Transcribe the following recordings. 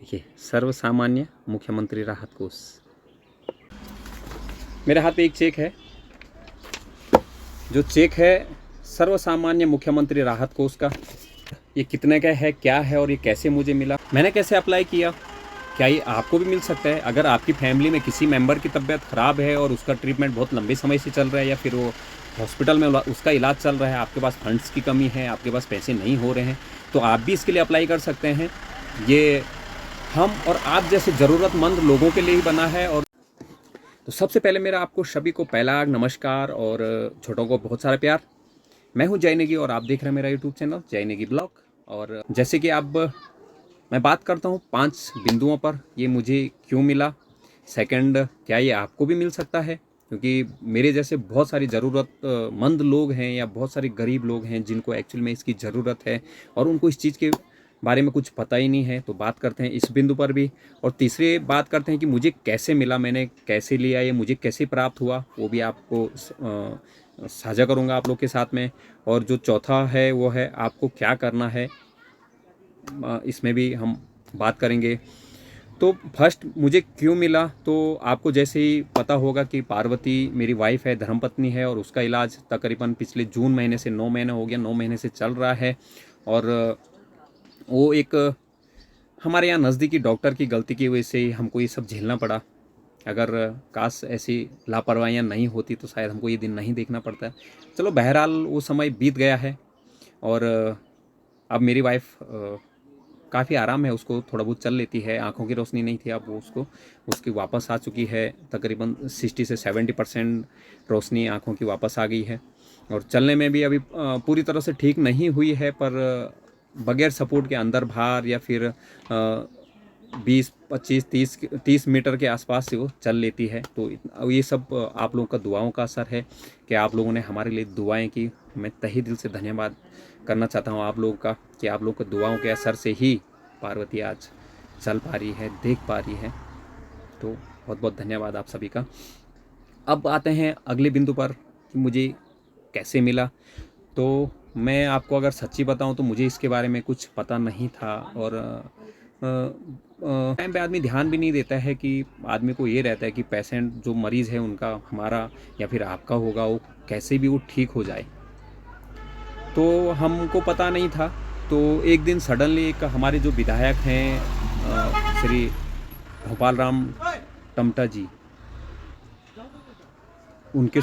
देखिए, सर्वसामान्य मुख्यमंत्री राहत कोष। मेरे हाथ पे एक चेक है। जो चेक है सर्वसामान्य मुख्यमंत्री राहत कोष का। ये कितने का है, क्या है और ये कैसे मुझे मिला, मैंने कैसे अप्लाई किया, क्या ये आपको भी मिल सकता है? अगर आपकी फैमिली में किसी मेंबर की तबीयत ख़राब है और उसका ट्रीटमेंट बहुत लंबे समय से चल रहा है या फिर वो हॉस्पिटल में उसका इलाज चल रहा है, आपके पास फंड्स की कमी है, आपके पास पैसे नहीं हो रहे हैं, तो आप भी इसके लिए अप्लाई कर सकते हैं। ये हम और आप जैसे ज़रूरतमंद लोगों के लिए ही बना है। और तो सबसे पहले मेरा आपको सभी को पहला नमस्कार और छोटों को बहुत सारा प्यार। मैं हूं जय नेगी और आप देख रहे हैं मेरा यूट्यूब चैनल जय नेगी ब्लॉग। और जैसे कि अब मैं बात करता हूं 5 बिंदुओं पर ये मुझे क्यों मिला। सेकंड, क्या ये आपको भी मिल सकता है? क्योंकि मेरे जैसे बहुत सारी ज़रूरतमंद लोग हैं या बहुत सारे गरीब लोग हैं जिनको एक्चुअल में इसकी ज़रूरत है और उनको इस चीज़ के बारे में कुछ पता ही नहीं है। तो बात करते हैं इस बिंदु पर भी। और तीसरे बात करते हैं कि मुझे कैसे मिला, मैंने कैसे लिया, ये मुझे कैसे प्राप्त हुआ, वो भी आपको साझा करूंगा आप लोग के साथ में। और जो चौथा है वो है आपको क्या करना है, इसमें भी हम बात करेंगे। तो फर्स्ट मुझे क्यों मिला, तो आपको जैसे ही पता होगा कि पार्वती मेरी वाइफ है, धर्मपत्नी है, और उसका इलाज तकरीबन पिछले जून महीने से 9 महीने हो गया, 9 महीने से चल रहा है। और वो एक हमारे यहाँ नज़दीकी डॉक्टर की गलती की वजह से ही हमको ये सब झेलना पड़ा। अगर काश ऐसी लापरवाहियाँ नहीं होती तो शायद हमको ये दिन नहीं देखना पड़ता। चलो बहरहाल वो समय बीत गया है। और अब मेरी वाइफ काफ़ी आराम है, उसको थोड़ा बहुत चल लेती है, आंखों की रोशनी नहीं थी, अब वो उसकी वापस आ चुकी है। तकरीबन 60 से 70% रोशनी आंखों की वापस आ गई है। और चलने में भी अभी पूरी तरह से ठीक नहीं हुई है, पर बगैर सपोर्ट के अंदर बाहर या फिर 20 25 30 मीटर के आसपास से वो चल लेती है। तो ये सब आप लोगों का दुआओं का असर है कि आप लोगों ने हमारे लिए दुआएं की। मैं तहे दिल से धन्यवाद करना चाहता हूँ आप लोगों का कि आप लोगों के दुआओं के असर से ही पार्वती आज चल पा रही है, देख पा रही है। तो बहुत बहुत धन्यवाद आप सभी का। अब आते हैं अगले बिंदु पर कि मुझे कैसे मिला। तो मैं आपको अगर सच्ची बताऊं तो मुझे इसके बारे में कुछ पता नहीं था। और टाइम पे आदमी ध्यान भी नहीं देता है कि आदमी को ये रहता है कि पेशेंट जो मरीज़ है उनका, हमारा या फिर आपका होगा, वो कैसे भी वो ठीक हो जाए। तो हमको पता नहीं था। तो एक दिन सडनली एक हमारे जो विधायक हैं श्री भोपाल राम टमटा जी, उनके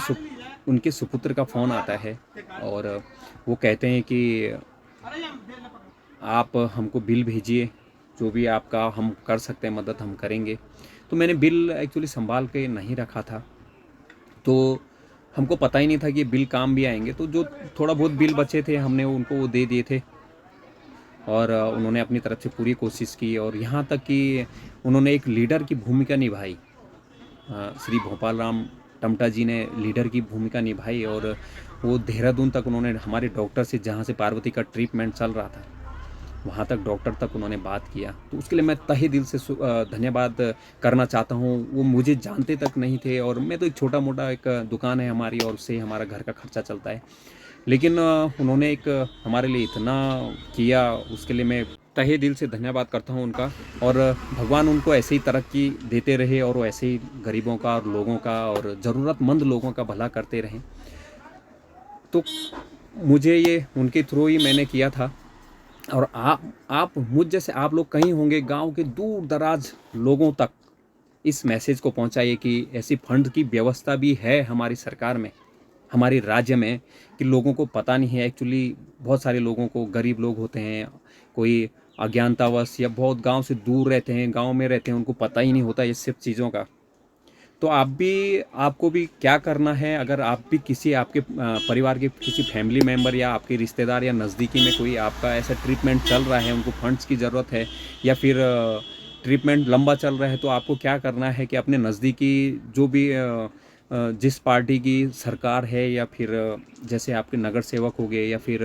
उनके सुपुत्र का फ़ोन आता है और वो कहते हैं कि आप हमको बिल भेजिए, जो भी आपका हम कर सकते हैं मदद हम करेंगे। तो मैंने बिल एक्चुअली संभाल के नहीं रखा था, तो हमको पता ही नहीं था कि ये बिल काम भी आएंगे। तो जो थोड़ा बहुत बिल बचे थे हमने उनको वो दे दिए थे। और उन्होंने अपनी तरफ से पूरी कोशिश की और यहाँ तक कि उन्होंने एक लीडर की भूमिका निभाई। श्री भोपाल राम टमटा जी ने लीडर की भूमिका निभाई और वो देहरादून तक उन्होंने हमारे डॉक्टर से, जहाँ से पार्वती का ट्रीटमेंट चल रहा था, वहाँ तक डॉक्टर तक उन्होंने बात किया। तो उसके लिए मैं तहे दिल से धन्यवाद करना चाहता हूँ। वो मुझे जानते तक नहीं थे और मैं तो एक छोटा मोटा एक दुकान है हमारी और उससे हमारा घर का खर्चा चलता है। लेकिन उन्होंने एक हमारे लिए इतना किया, उसके लिए मैं तहे दिल से धन्यवाद करता हूँ उनका। और भगवान उनको ऐसे ही तरक्की देते रहे और वो ऐसे ही गरीबों का और लोगों का और ज़रूरतमंद लोगों का भला करते रहें। तो मुझे ये उनके थ्रू ही मैंने किया था। और आप मुझ जैसे आप लोग कहीं होंगे गांव के दूर दराज लोगों तक इस मैसेज को पहुंचाइए कि ऐसी फंड की व्यवस्था भी है हमारी सरकार में, हमारे राज्य में, कि लोगों को पता नहीं है। एक्चुअली बहुत सारे लोगों को, गरीब लोग होते हैं, कोई अज्ञानतावश या बहुत गांव से दूर रहते हैं, गांव में रहते हैं, उनको पता ही नहीं होता ये सब चीज़ों का। तो आपको भी क्या करना है, अगर आप भी किसी आपके परिवार के किसी फैमिली मेम्बर या आपके रिश्तेदार या नज़दीकी में कोई आपका ऐसा ट्रीटमेंट चल रहा है, उनको फंड्स की ज़रूरत है या फिर ट्रीटमेंट लंबा चल रहा है, तो आपको क्या करना है कि अपने नज़दीकी जो भी जिस पार्टी की सरकार है या फिर जैसे आपके नगर सेवक हो गए या फिर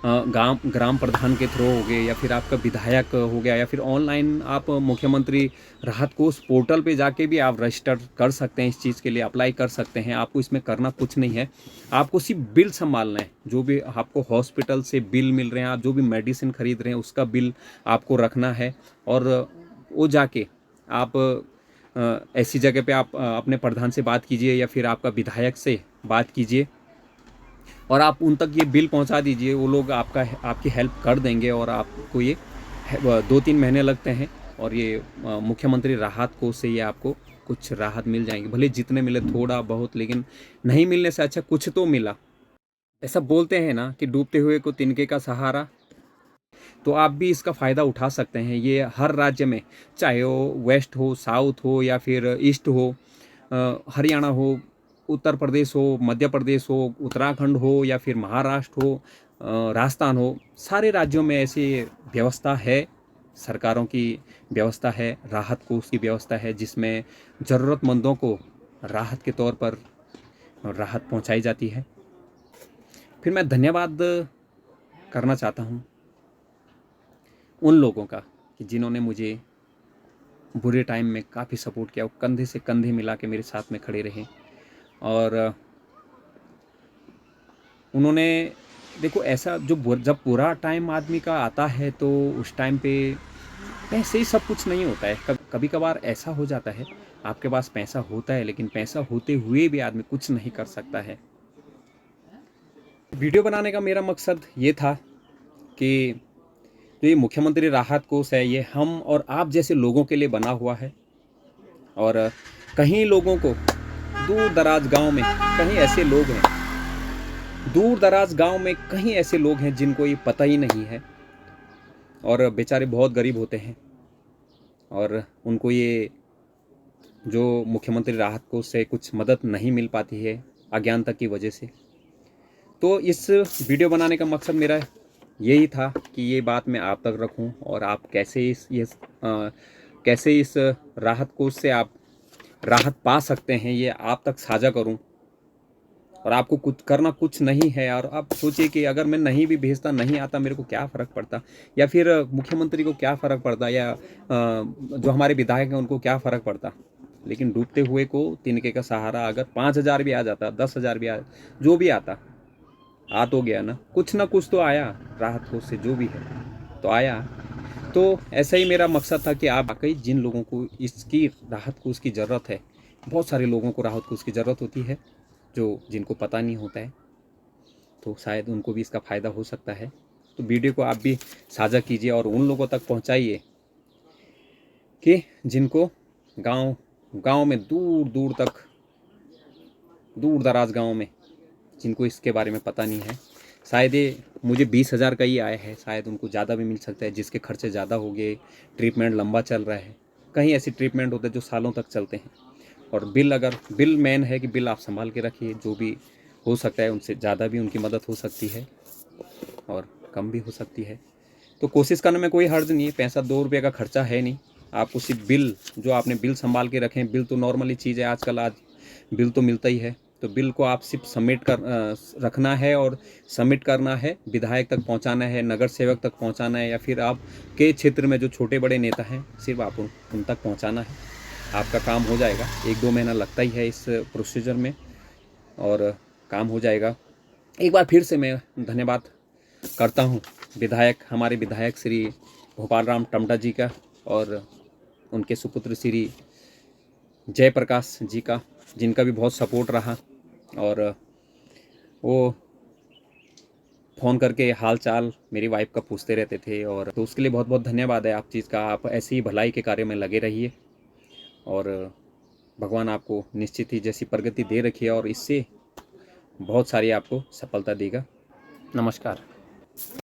गांव ग्राम प्रधान के थ्रू हो गए या फिर आपका विधायक हो गया या फिर ऑनलाइन आप मुख्यमंत्री राहत कोष पोर्टल पे जाके भी आप रजिस्टर कर सकते हैं, इस चीज़ के लिए अप्लाई कर सकते हैं। आपको इसमें करना कुछ नहीं है, आपको सिर्फ बिल संभालना है। जो भी आपको हॉस्पिटल से बिल मिल रहे हैं, आप जो भी मेडिसिन खरीद रहे हैं उसका बिल आपको रखना है। और वो जाके आप ऐसी जगह पे आप अपने प्रधान से बात कीजिए या फिर आपका विधायक से बात कीजिए और आप उन तक ये बिल पहुंचा दीजिए। वो लोग आपकी हेल्प कर देंगे और आपको ये 2-3 महीने लगते हैं और ये मुख्यमंत्री राहत कोष से ये आपको कुछ राहत मिल जाएंगी। भले जितने मिले थोड़ा बहुत, लेकिन नहीं मिलने से अच्छा कुछ तो मिला। ऐसा बोलते हैं ना कि डूबते हुए को तिनके का सहारा, तो आप भी इसका फ़ायदा उठा सकते हैं। ये हर राज्य में, चाहे वो वेस्ट हो, साउथ हो या फिर ईस्ट हो, हरियाणा हो, उत्तर प्रदेश हो, मध्य प्रदेश हो, उत्तराखंड हो या फिर महाराष्ट्र हो, राजस्थान हो, सारे राज्यों में ऐसी व्यवस्था है। सरकारों की व्यवस्था है, राहत कोष की व्यवस्था है, जिसमें ज़रूरतमंदों को राहत के तौर पर राहत पहुंचाई जाती है। फिर मैं धन्यवाद करना चाहता हूं उन लोगों का कि जिन्होंने मुझे बुरे टाइम में काफ़ी सपोर्ट किया, वो कंधे से कंधे मिला के मेरे साथ में खड़े रहे। और उन्होंने, देखो ऐसा जब बुरा टाइम आदमी का आता है तो उस टाइम पे पैसे ही सब कुछ नहीं होता है। कभी कभार ऐसा हो जाता है, आपके पास पैसा होता है लेकिन पैसा होते हुए भी आदमी कुछ नहीं कर सकता है। वीडियो बनाने का मेरा मकसद ये था कि जो ये मुख्यमंत्री राहत कोष है, ये हम और आप जैसे लोगों के लिए बना हुआ है। और कहीं लोगों को दूर दराज गांव में कहीं ऐसे लोग हैं, दूर दराज गांव में कहीं ऐसे लोग हैं जिनको ये पता ही नहीं है और बेचारे बहुत गरीब होते हैं और उनको ये जो मुख्यमंत्री राहत कोष से कुछ मदद नहीं मिल पाती है अज्ञानता की वजह से। तो इस वीडियो बनाने का मकसद मेरा यही था कि ये बात मैं आप तक रखूं और आप कैसे इस राहत कोष से आप राहत पा सकते हैं, ये आप तक साझा करूं। और आपको कुछ करना कुछ नहीं है। और आप सोचिए कि अगर मैं नहीं भी भेजता, नहीं आता, मेरे को क्या फ़र्क पड़ता, या फिर मुख्यमंत्री को क्या फ़र्क पड़ता, या जो हमारे विधायक हैं उनको क्या फ़र्क पड़ता। लेकिन डूबते हुए को तिनके का सहारा, अगर 5,000 भी आ जाता, 10,000 भी आ, जो भी आता, आ तो गया ना कुछ तो आया राहत कोष से, जो भी है तो आया। तो ऐसा ही मेरा मकसद था कि आप वाकई जिन लोगों को इसकी राहत कोष की ज़रूरत है, बहुत सारे लोगों को राहत कोष की ज़रूरत होती है जिनको पता नहीं होता है, तो शायद उनको भी इसका फ़ायदा हो सकता है। तो वीडियो को आप भी साझा कीजिए और उन लोगों तक पहुंचाइए कि जिनको गांव में दूर दराज गांव में जिनको इसके बारे में पता नहीं है। शायद ये मुझे 20,000 का ही आया है, शायद उनको ज़्यादा भी मिल सकता है, जिसके खर्चे ज़्यादा हो गए, ट्रीटमेंट लंबा चल रहा है। कहीं ऐसे ट्रीटमेंट होते हैं जो सालों तक चलते हैं। और बिल मेन है कि बिल आप संभाल के रखिए। जो भी हो सकता है उनसे ज़्यादा भी उनकी मदद हो सकती है और कम भी हो सकती है। तो कोशिश करने में कोई हर्ज नहीं है। पैसा 2 रुपये का खर्चा है नहीं। आपको सिर्फ बिल, जो आपने बिल संभाल के रखें, बिल तो नॉर्मली चीज़ है आजकल, आज बिल तो मिलता ही है। तो बिल को आप सिर्फ रखना है और सबमिट करना है, विधायक तक पहुंचाना है, नगर सेवक तक पहुंचाना है, या फिर आपके क्षेत्र में जो छोटे बड़े नेता हैं सिर्फ आप उन तक पहुंचाना है। आपका काम हो जाएगा। 1-2 महीना लगता ही है इस प्रोसीजर में और काम हो जाएगा। एक बार फिर से मैं धन्यवाद करता हूं हमारे विधायक श्री भोपाल राम टमटा जी का और उनके सुपुत्र श्री जयप्रकाश जी का, जिनका भी बहुत सपोर्ट रहा। और वो फ़ोन करके हाल चाल मेरी वाइफ का पूछते रहते थे, और तो उसके लिए बहुत बहुत धन्यवाद है आप चीज़ का। आप ऐसे ही भलाई के कार्य में लगे रहिए और भगवान आपको निश्चित ही जैसी प्रगति दे रखी है और इससे बहुत सारी आपको सफलता देगा। नमस्कार।